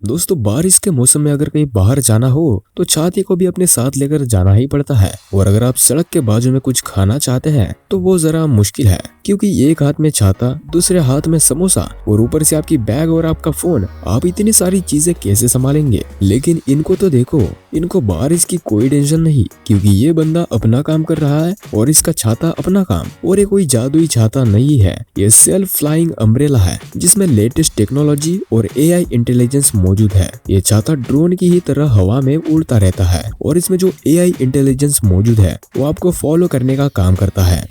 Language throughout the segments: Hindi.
दोस्तों बारिश के मौसम में अगर कहीं बाहर जाना हो तो छाती को भी अपने साथ लेकर जाना ही पड़ता है। और अगर आप सड़क के बाजू में कुछ खाना चाहते हैं तो वो जरा मुश्किल है, क्योंकि एक हाथ में छाता, दूसरे हाथ में समोसा और ऊपर से आपकी बैग और आपका फोन। आप इतनी सारी चीजें कैसे संभालेंगे? लेकिन इनको तो देखो, इनको बारिश की कोई टेंशन नहीं, क्योंकि ये बंदा अपना काम कर रहा है और इसका छाता अपना काम। और ये कोई जादुई छाता नहीं है, ये सेल्फ फ्लाइंग अम्ब्रेला है जिसमें लेटेस्ट टेक्नोलॉजी और AI इंटेलिजेंस मौजूद है। ये छाता ड्रोन की ही तरह हवा में उड़ता रहता है और इसमें जो AI इंटेलिजेंस मौजूद है वो आपको फॉलो करने का काम करता है।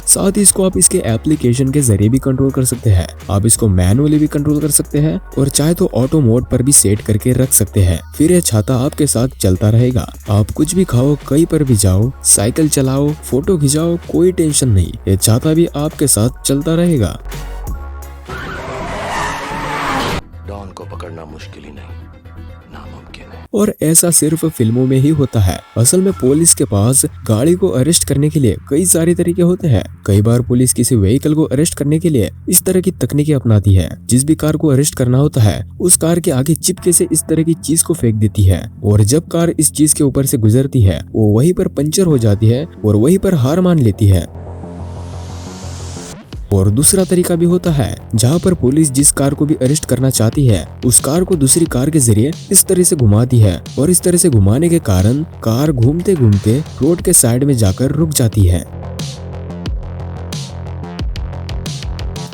साथ ही इसको आप इसके एप्लीकेशन के जरिए भी कंट्रोल कर सकते हैं। आप इसको मैनुअली भी कंट्रोल कर सकते हैं और चाहे तो ऑटो मोड पर भी सेट करके रख सकते हैं। फिर यह छाता आपके साथ चलता रहेगा। आप कुछ भी खाओ, कहीं पर भी जाओ, साइकिल चलाओ, फोटो खिंचाओ, कोई टेंशन नहीं, ये छाता भी आपके साथ चलता रहेगा। डॉन को पकड़ना मुश्किल ही नहीं, नामुमकिन है। और ऐसा सिर्फ फिल्मों में ही होता है। असल में पुलिस के पास गाड़ी को अरेस्ट करने के लिए कई सारे तरीके होते हैं। कई बार पुलिस किसी व्हीकल को अरेस्ट करने के लिए इस तरह की तकनीकें अपनाती है। जिस भी कार को अरेस्ट करना होता है उस कार के आगे चिपके से इस तरह की चीज को फेंक देती है, और जब कार इस चीज के ऊपर से गुजरती है वो वहीं पर पंचर हो जाती है और वहीं पर हार मान लेती है। और दूसरा तरीका भी होता है जहाँ पर पुलिस जिस कार को भी अरेस्ट करना चाहती है उस कार को दूसरी कार के जरिए इस तरह से घुमाती है, और इस तरह से घुमाने के कारण कार घूमते घूमते रोड के साइड में जाकर रुक जाती है।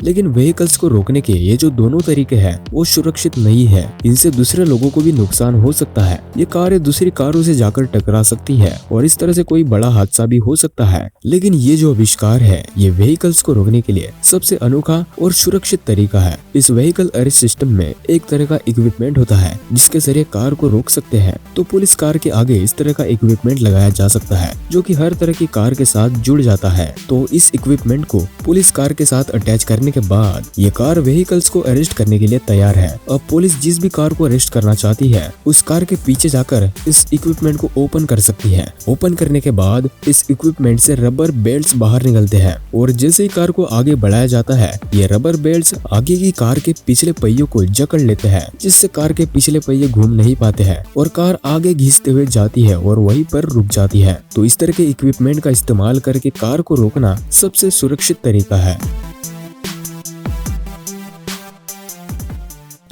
लेकिन व्हीकल्स को रोकने के ये जो दोनों तरीके हैं वो सुरक्षित नहीं है। इनसे दूसरे लोगों को भी नुकसान हो सकता है। ये कारें दूसरी कारों से जाकर टकरा सकती है और इस तरह से कोई बड़ा हादसा भी हो सकता है। लेकिन ये जो आविष्कार है ये व्हीकल्स को रोकने के लिए सबसे अनोखा और सुरक्षित तरीका है। इस व्हीकल अरेस्ट सिस्टम में एक तरह का इक्विपमेंट होता है जिसके जरिए कार को रोक सकते हैं। तो पुलिस कार के आगे इस तरह का इक्विपमेंट लगाया जा सकता है जो कि हर तरह की कार के साथ जुड़ जाता है। तो इस इक्विपमेंट को पुलिस कार के साथ अटैच करने के बाद ये कार व्हीकल्स को अरेस्ट करने के लिए तैयार है। अब पुलिस जिस भी कार को अरेस्ट करना चाहती है उस कार के पीछे जाकर इस इक्विपमेंट को ओपन कर सकती है। ओपन करने के बाद इस इक्विपमेंट से रबर बेल्ट्स बाहर निकलते हैं, और जैसे ही कार को आगे बढ़ाया जाता है ये रबर बेल्ट्स आगे की कार के पिछले पहियों को जकड़ लेते हैं, जिससे कार के पिछले पहिए घूम नहीं पाते हैं और कार आगे घिसते हुए जाती है और वहीं पर रुक जाती है। तो इस तरह के इक्विपमेंट का इस्तेमाल करके कार को रोकना सबसे सुरक्षित तरीका है।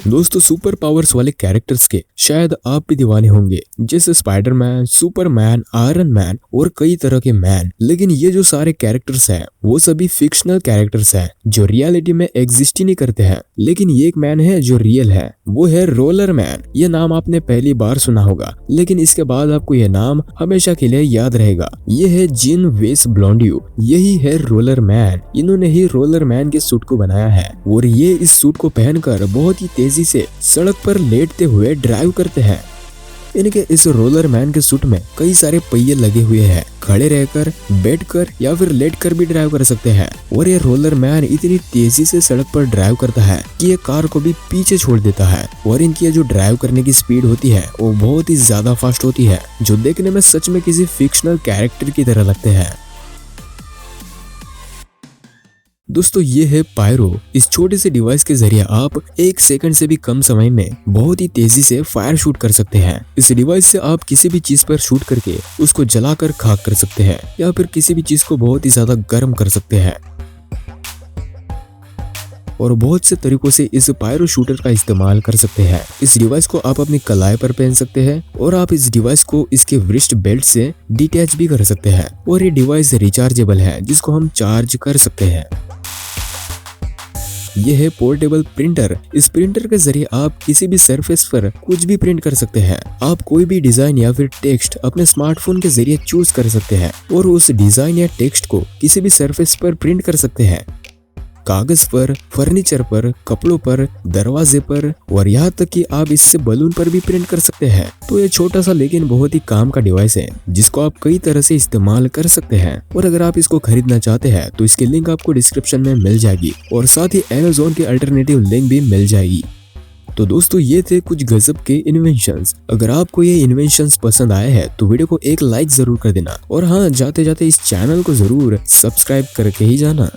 दोस्तों सुपर पावर्स वाले कैरेक्टर्स के शायद आप भी दीवाने होंगे, जैसे स्पाइडरमैन, सुपरमैन, आयरन मैन और कई तरह के मैन। लेकिन ये जो सारे कैरेक्टर्स हैं वो सभी फिक्शनल कैरेक्टर्स हैं जो रियलिटी में एग्जिस्ट ही नहीं करते हैं। लेकिन ये एक मैन है जो रियल है, वो है रोलर मैन। ये नाम आपने पहली बार सुना होगा, लेकिन इसके बाद आपको ये नाम हमेशा के लिए याद रहेगा। ये है जीन वेस ब्लॉन्डियो, यही है रोलर मैन। इन्होंने ही रोलर मैन के सूट को बनाया है और ये इस सूट को पहनकर बहुत ही तेजी से सड़क पर लेटते हुए ड्राइव करते हैं। इनके इस रोलर मैन के सूट में कई सारे पहिए लगे हुए हैं। खड़े रहकर, बैठकर या फिर लेटकर भी ड्राइव कर सकते हैं। और ये रोलर मैन इतनी तेजी से सड़क पर ड्राइव करता है कि ये कार को भी पीछे छोड़ देता है। और इनकी ये जो ड्राइव करने की स्पीड होती है वो बहुत ही ज्यादा फास्ट होती है, जो देखने में सच में किसी फिक्शनल कैरेक्टर की तरह लगते हैं। दोस्तों ये है पायरो। इस छोटे से डिवाइस के जरिए आप 1 सेकंड से भी कम समय में बहुत ही तेजी से फायर शूट कर सकते हैं। इस डिवाइस से आप किसी भी चीज पर शूट करके उसको जलाकर खाक कर सकते हैं या फिर किसी भी चीज को बहुत ही ज्यादा गर्म कर सकते हैं। और बहुत से तरीकों से इस पायरो शूटर का इस्तेमाल कर सकते हैं। इस डिवाइस को आप अपनी कलाई पर पहन सकते हैं और आप इस डिवाइस को इसके रिस्ट बेल्ट से डिटैच भी कर सकते हैं। और ये डिवाइस रिचार्जेबल है जिसको हम चार्ज कर सकते हैं। यह है पोर्टेबल प्रिंटर। इस प्रिंटर के जरिए आप किसी भी सरफेस पर कुछ भी प्रिंट कर सकते हैं। आप कोई भी डिजाइन या फिर टेक्स्ट अपने स्मार्टफोन के जरिए चूज कर सकते हैं और उस डिजाइन या टेक्स्ट को किसी भी सरफेस पर प्रिंट कर सकते हैं। कागज पर, फर्नीचर पर, कपड़ों पर, दरवाजे पर और यहाँ तक कि आप इससे बलून पर भी प्रिंट कर सकते हैं। तो ये छोटा सा लेकिन बहुत ही काम का डिवाइस है जिसको आप कई तरह से इस्तेमाल कर सकते हैं। और अगर आप इसको खरीदना चाहते हैं तो इसकी लिंक आपको डिस्क्रिप्शन में मिल जाएगी और साथ ही Amazon की अल्टरनेटिव लिंक भी मिल जाएगी। तो दोस्तों ये थे कुछ गजब के इन्वेंशंस। अगर आपको ये इन्वेंशंस पसंद आए हैं तो वीडियो को एक लाइक जरूर कर देना, और हाँ जाते जाते इस चैनल को जरूर सब्सक्राइब करके ही जाना।